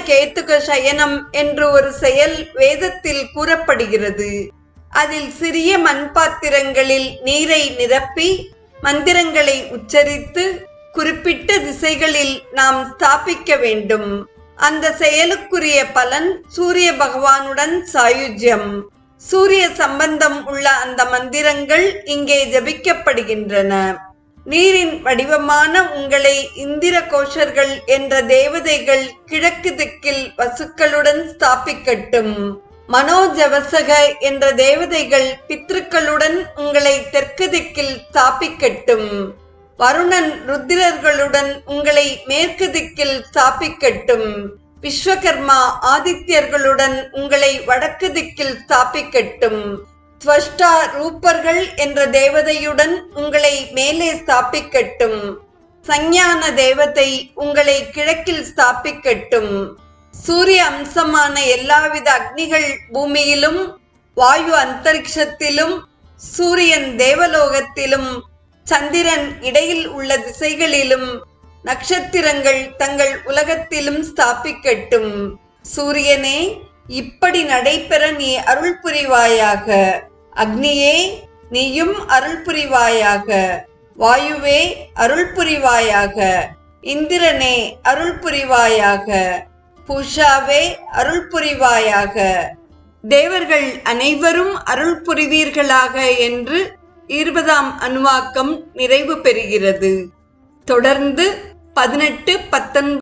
கேத்துக சயனம் என்று ஒரு செயல் வேதத்தில் கூறப்படுகிறது. அதில் சிறிய மண்பாத்திரங்களில் நீரை நிரப்பி மந்திரங்களை உச்சரித்து குறிப்பிட்ட திசைகளில் நாம் ஸ்தாபிக்க வேண்டும். அந்த செயலுக்குரிய பலன் சூரிய பகவானுடன் சாயுஜ்யம். சூரிய சம்பந்தம் உள்ள அந்த மந்திரங்கள் இங்கே ஜபிக்கப்படுகின்றன. நீரின் வடிவமான உங்களை இந்திர கோஷர்கள் என்ற தேவதைகள் கிழக்கு திக்கில் வசுக்களுடன் ஸ்தாபிக்கட்டும். மனோஜவசக என்ற தேவதைகள் பித்ருக்களுடன் உங்களை தெற்கு திக்கில் ஸ்தாபிக்கட்டும். வருணன் ருத்திரர்களுடன் உங்களை மேற்கு திக்கில் ஸ்தாபிக்கட்டும். விஸ்வகர்மா ஆதித்யர்களுடன் உங்களை வடக்கு திக்கில் ஸ்தாபிக்கட்டும். ஸ்வஷ்டா ரூபர்கள் என்ற தேவதையுடன் உங்களை மேலே ஸ்தாபிக்கட்டும். சஞ்ஞான தேவதை உங்களை கிழக்கில் ஸ்தாபிக்கட்டும். சூரிய அம்சமான எல்லாவித அக்னிகள் பூமியிலும், வாயு அந்தரிக்ஷத்திலும், சூரியன் தேவலோகத்திலும், சந்திரன் இடையில் உள்ள திசைகளிலும், நட்சத்திரங்கள் தங்கள் உலகத்திலும் ஸ்தாபிக்கட்டும். சூரியனே, இப்படி நடைபெற நீ அருள் புரிவாயாக. அக்னியே, நீயும் அருள் புரிவாயாக. வாயுவே, அருள் புரிவாயாக. இந்திரனே, அருள் புரிவாயாக. பூஷாவே, அருள் புரிவாயாக. தேவர்கள் அனைவரும் அருள் புரிவீர்களாக என்று 20ஆம் அணுவாக்கம் நிறைவு பெறுகிறது. தொடர்ந்து 18, 19